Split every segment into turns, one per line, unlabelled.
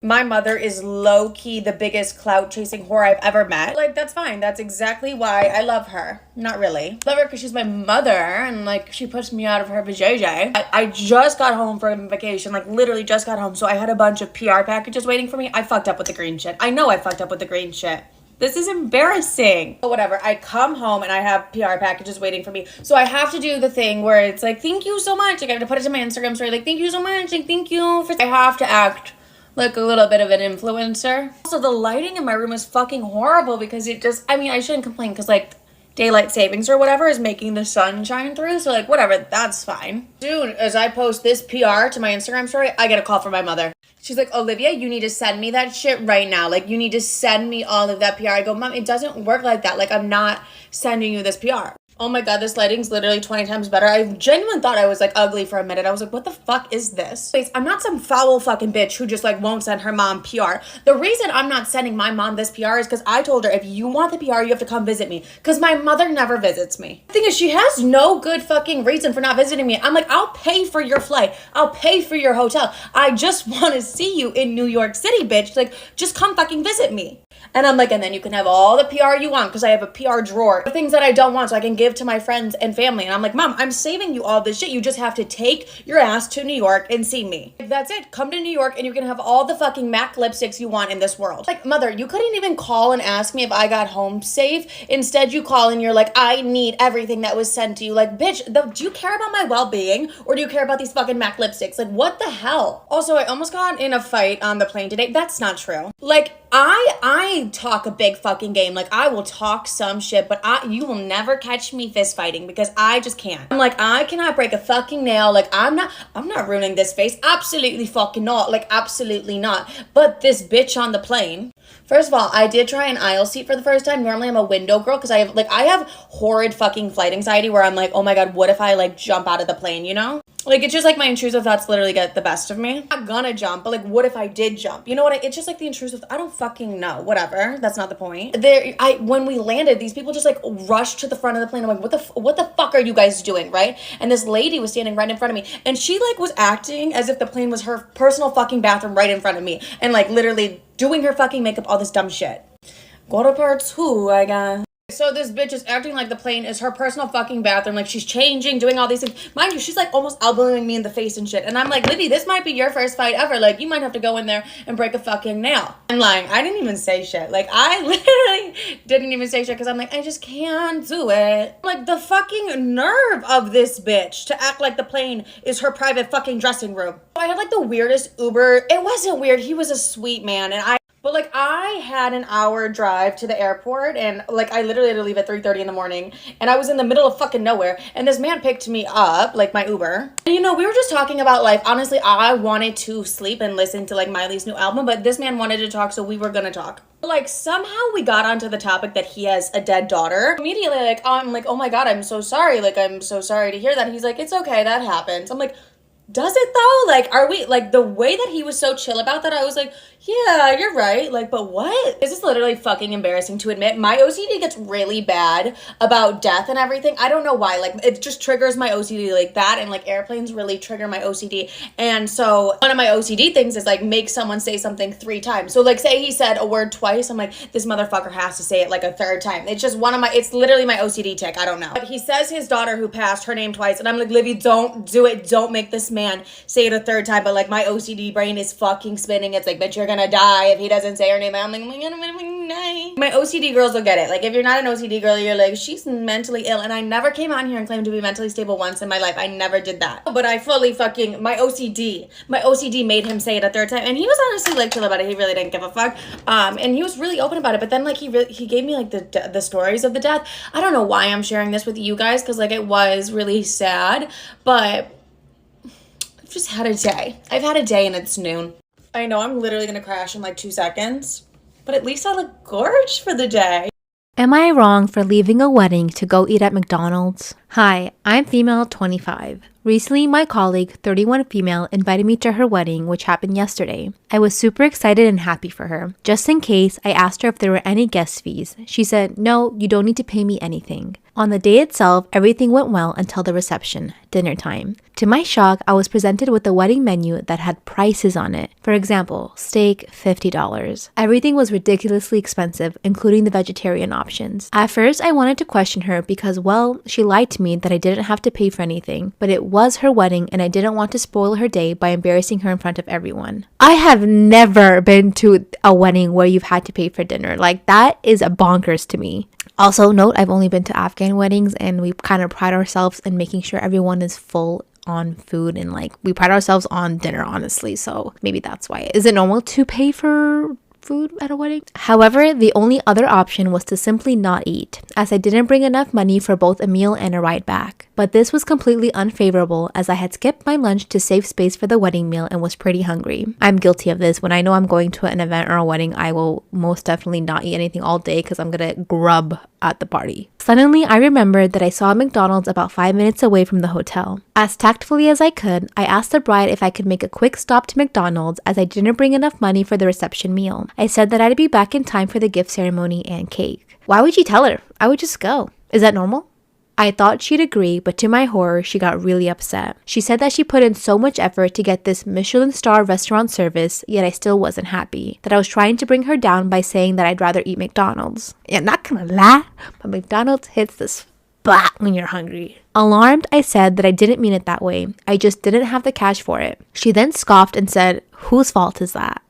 My mother is low-key the biggest clout-chasing whore I've ever met. Like, that's fine. That's exactly why I love her. Not really. Love her because she's my mother and, like, she puts me out of her vajayjay. I just got home from vacation. Like, literally just got home. So I had a bunch of PR packages waiting for me. I fucked up with the green shit. I know I fucked up with the green shit. This is embarrassing. But whatever, I come home and I have PR packages waiting for me. So I have to do the thing where it's like, thank you so much. Like, I have to put it to my Instagram story, like, thank you so much. Like, thank you for... I have to act like a little bit of an influencer. Also, the lighting in my room is fucking horrible because it just, I mean, I shouldn't complain because, like, daylight savings or whatever is making the sun shine through. So, like, whatever, that's fine. Soon as I post this PR to my Instagram story, I get a call from my mother. She's like, Olivia, you need to send me that shit right now. Like, you need to send me all of that PR. I go, Mom, it doesn't work like that. Like, I'm not sending you this PR. Oh my God, this lighting's literally 20 times better. I genuinely thought I was like ugly for a minute. I was like, what the fuck is this? Wait, I'm not some foul fucking bitch who just like won't send her mom PR. The reason I'm not sending my mom this PR is because I told her, if you want the PR, you have to come visit me. Because my mother never visits me. The thing is, she has no good fucking reason for not visiting me. I'm like, I'll pay for your flight. I'll pay for your hotel. I just want to see you in New York City, bitch. Like, just come fucking visit me. And I'm like, and then you can have all the PR you want because I have a PR drawer. Things that I don't want so I can give to my friends and family. And I'm like, Mom, I'm saving you all this shit. You just have to take your ass to New York and see me. That's it. Come to New York and you can have all the fucking MAC lipsticks you want in this world. Like, Mother, you couldn't even call and ask me if I got home safe. Instead, you call and you're like, I need everything that was sent to you. Like, bitch, do you care about my well-being or do you care about these fucking MAC lipsticks? Like, what the hell? Also, I almost got in a fight on the plane today. That's not true. Like, I talk a big fucking game. Like, I will talk some shit, but you will never catch me fist fighting because I just can't. I'm like, I cannot break a fucking nail. Like, I'm not ruining this face. Absolutely fucking not. Like, absolutely not. But this bitch on the plane. First of all, I did try an aisle seat for the first time. Normally I'm a window girl because I have horrid fucking flight anxiety where I'm like, oh my God, what if I like jump out of the plane, you know? Like, it's just like my intrusive thoughts literally get the best of me. I'm not gonna jump, but like, what if I did jump? You know what? It's just like the intrusive, I don't fucking know. Whatever. That's not the point. When we landed, these people just like rushed to the front of the plane. I'm like, what the fuck are you guys doing, right? And this lady was standing right in front of me and she like was acting as if the plane was her personal fucking bathroom right in front of me and like literally doing her fucking makeup, all this dumb shit. Go to part 2, I guess. So this bitch is acting like the plane is her personal fucking bathroom. Like, she's changing, doing all these things. Mind you, she's like almost elbowing me in the face and shit. And I'm like, Libby, this might be your first fight ever. Like, you might have to go in there and break a fucking nail. I'm lying. I didn't even say shit. Like, I literally didn't even say shit because I'm like, I just can't do it. Like, the fucking nerve of this bitch to act like the plane is her private fucking dressing room. I had like the weirdest Uber. It wasn't weird. He was a sweet man. But, like, I had an hour drive to the airport, and, like, I literally had to leave at 3:30 in the morning, and I was in the middle of fucking nowhere, and this man picked me up, like, my Uber. And, you know, we were just talking about life. Honestly, I wanted to sleep and listen to, like, Miley's new album, but this man wanted to talk, so we were gonna talk. Like, somehow we got onto the topic that he has a dead daughter. Immediately, like, I'm like, oh my God, I'm so sorry. Like, I'm so sorry to hear that. He's like, it's okay, that happens. I'm like, does it though? Like, are we, like, the way that he was so chill about that, I was like, yeah, you're right. Like, but what? This is literally fucking embarrassing to admit. My OCD gets really bad about death and everything. I don't know why. Like, it just triggers my OCD like that. And like airplanes really trigger my OCD. And so one of my OCD things is like make someone say something 3 times. So like say he said a word twice. I'm like, this motherfucker has to say it like a 3rd time. It's just it's literally my OCD tick. I don't know. But he says his daughter who passed her name twice. And I'm like, Livy, don't do it. Don't make this man say it a 3rd time. But like my OCD brain is fucking spinning. It's like, bitch, you're gonna die if he doesn't say her name. I'm like, oh my God, I'm gonna die. My OCD girls will get it. Like, if you're not an OCD girl, you're like, she's mentally ill. And I never came on here and claimed to be mentally stable once in my life. I never did that. But I fully fucking, my OCD made him say it a 3rd time. And he was honestly like chill about it. He really didn't give a fuck. And he was really open about it. But then like he gave me like the stories of the death. I don't know why I'm sharing this with you guys, because like it was really sad. But I've just had a day. I've had a day and it's noon. I know I'm literally gonna crash in like 2 seconds, but at least I look gorgeous for the day.
Am I wrong for leaving a wedding to go eat at McDonald's? Hi, I'm female 25. Recently, my colleague, 31 female, invited me to her wedding, which happened yesterday. I was super excited and happy for her. Just in case, I asked her if there were any guest fees. She said, no, you don't need to pay me anything. On the day itself, everything went well until the reception, dinner time. To my shock, I was presented with a wedding menu that had prices on it. For example, steak, $50. Everything was ridiculously expensive, including the vegetarian options. At first, I wanted to question her because, well, she lied to me that I didn't have to pay for anything, but it was her wedding and I didn't want to spoil her day by embarrassing her in front of everyone. I have never been to a wedding where you've had to pay for dinner. Like, that is bonkers to me. Also, note, I've only been to Afghan weddings and we kind of pride ourselves in making sure everyone is full on food and like we pride ourselves on dinner, honestly. So maybe that's why. Is it normal to pay for food at a wedding? However, the only other option was to simply not eat, as I didn't bring enough money for both a meal and a ride back. But this was completely unfavorable as I had skipped my lunch to save space for the wedding meal and was pretty hungry. I'm guilty of this. When I know I'm going to an event or a wedding, I will most definitely not eat anything all day because I'm gonna grub at the party. Suddenly, I remembered that I saw a McDonald's about 5 minutes away from the hotel. As tactfully as I could, I asked the bride if I could make a quick stop to McDonald's as I didn't bring enough money for the reception meal. I said that I'd be back in time for the gift ceremony and cake. Why would you tell her? I would just go. Is that normal? I thought she'd agree, but to my horror, she got really upset. She said that she put in so much effort to get this Michelin star restaurant service, yet I still wasn't happy. That I was trying to bring her down by saying that I'd rather eat McDonald's. Yeah, not gonna lie, but McDonald's hits the spot when you're hungry. Alarmed, I said that I didn't mean it that way. I just didn't have the cash for it. She then scoffed and said, "Whose fault is that?"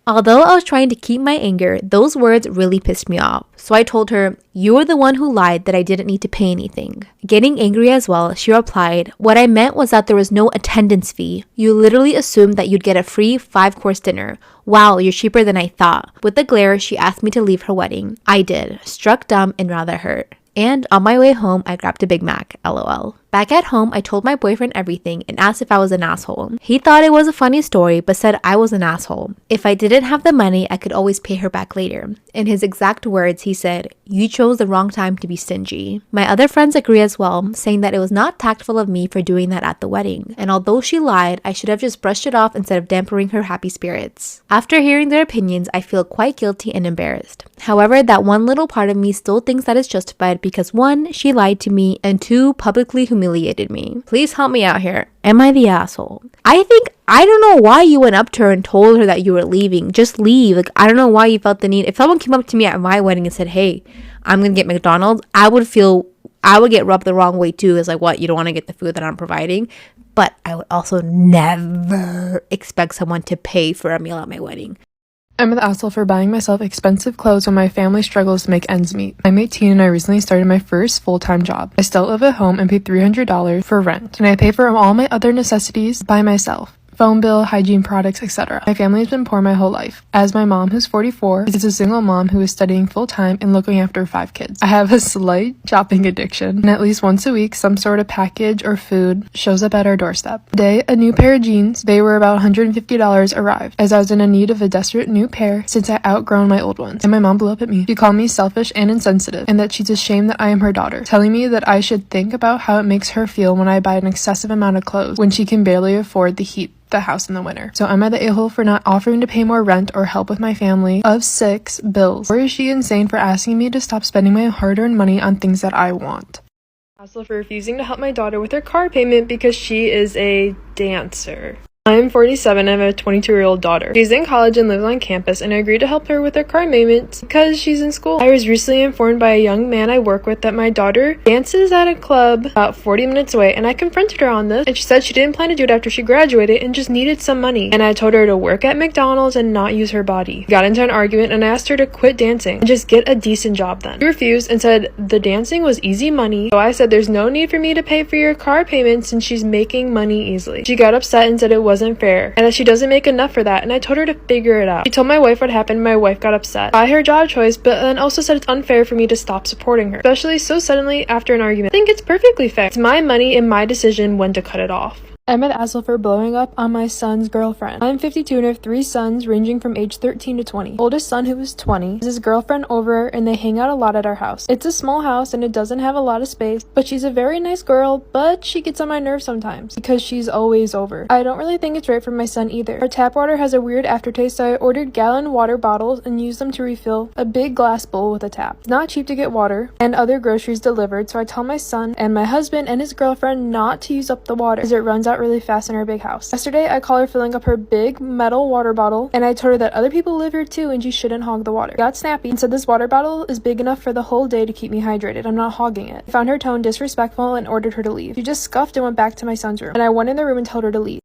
Although I was trying to keep my anger, those words really pissed me off. So I told her, "You were the one who lied that I didn't need to pay anything." Getting angry as well, she replied, "What I meant was that there was no attendance fee. You literally assumed that you'd get a free 5-course dinner. Wow, you're cheaper than I thought." With a glare, she asked me to leave her wedding. I did, struck dumb and rather hurt. And on my way home, I grabbed a Big Mac, LOL. Back at home, I told my boyfriend everything and asked if I was an asshole. He thought it was a funny story, but said I was an asshole. If I didn't have the money, I could always pay her back later. In his exact words, he said, "You chose the wrong time to be stingy." My other friends agree as well, saying that it was not tactful of me for doing that at the wedding. And although she lied, I should have just brushed it off instead of dampening her happy spirits. After hearing their opinions, I feel quite guilty and embarrassed. However, that one little part of me still thinks that is justified because 1, she lied to me, and 2, publicly humiliated me. Please help me out here. Am I the asshole? I don't know why you went up to her and told her that you were leaving. Just leave. Like, I don't know why you felt the need. If someone came up to me at my wedding and said, "Hey, I'm gonna get McDonald's," I would get rubbed the wrong way too. It's like, what, you don't want to get the food that I'm providing? But I would also never expect someone to pay for a meal at my wedding.
I'm the asshole for buying myself expensive clothes when my family struggles to make ends meet. I'm 18 and I recently started my first full-time job. I still live at home and pay $300 for rent, and I pay for all my other necessities by myself. Phone bill, hygiene products, etc. My family has been poor my whole life. As my mom, who's 44, is a single mom who is studying full-time and looking after 5 kids. I have a slight shopping addiction, and at least once a week, some sort of package or food shows up at our doorstep. Today, a new pair of jeans, they were about $150, arrived, as I was in need of a desperate new pair since I outgrown my old ones, and my mom blew up at me. She called me selfish and insensitive, and that she's ashamed that I am her daughter, telling me that I should think about how it makes her feel when I buy an excessive amount of clothes when she can barely afford the house in the winter. So am I the a-hole for not offering to pay more rent or help with my family of 6 bills? Or is she insane for asking me to stop spending my hard-earned money on things that I want? Also for refusing to help my daughter with her car payment because she is a dancer. I'm 47 and I have a 22-year-old daughter. She's in college and lives on campus, and I agreed to help her with her car payments because she's in school. I was recently informed by a young man I work with that my daughter dances at a club about 40 minutes away, and I confronted her on this, and she said she didn't plan to do it after she graduated and just needed some money. And I told her to work at McDonald's and not use her body. We got into an argument and I asked her to quit dancing and just get a decent job then. She refused and said the dancing was easy money, so I said there's no need for me to pay for your car payments since she's making money easily. She got upset and said it wasn't fair and that she doesn't make enough for that, and I told her to figure it out. She told my wife what happened and my wife got upset by her job choice, but then also said it's unfair for me to stop supporting her, especially so suddenly after an argument. I think it's perfectly fair. It's my money and my decision when to cut it off. I'm at Assel for blowing up on my son's girlfriend. I'm 52 and I have 3 sons ranging from age 13 to 20. Oldest son, who is 20, has his girlfriend over and they hang out a lot at our house. It's a small house and it doesn't have a lot of space, but she's a very nice girl, but she gets on my nerves sometimes because she's always over. I don't really think it's right for my son either. Our tap water has a weird aftertaste, so I ordered gallon water bottles and used them to refill a big glass bowl with a tap. It's not cheap to get water and other groceries delivered, so I tell my son and my husband and his girlfriend not to use up the water as it runs out really fast in our big house. Yesterday, I called her filling up her big metal water bottle, and I told her that other people live here too and she shouldn't hog the water. She got snappy and said this water bottle is big enough for the whole day to keep me hydrated. I'm not hogging it. I found her tone disrespectful and ordered her to leave. She just scuffed and went back to my son's room, and I went in the room and told her to leave.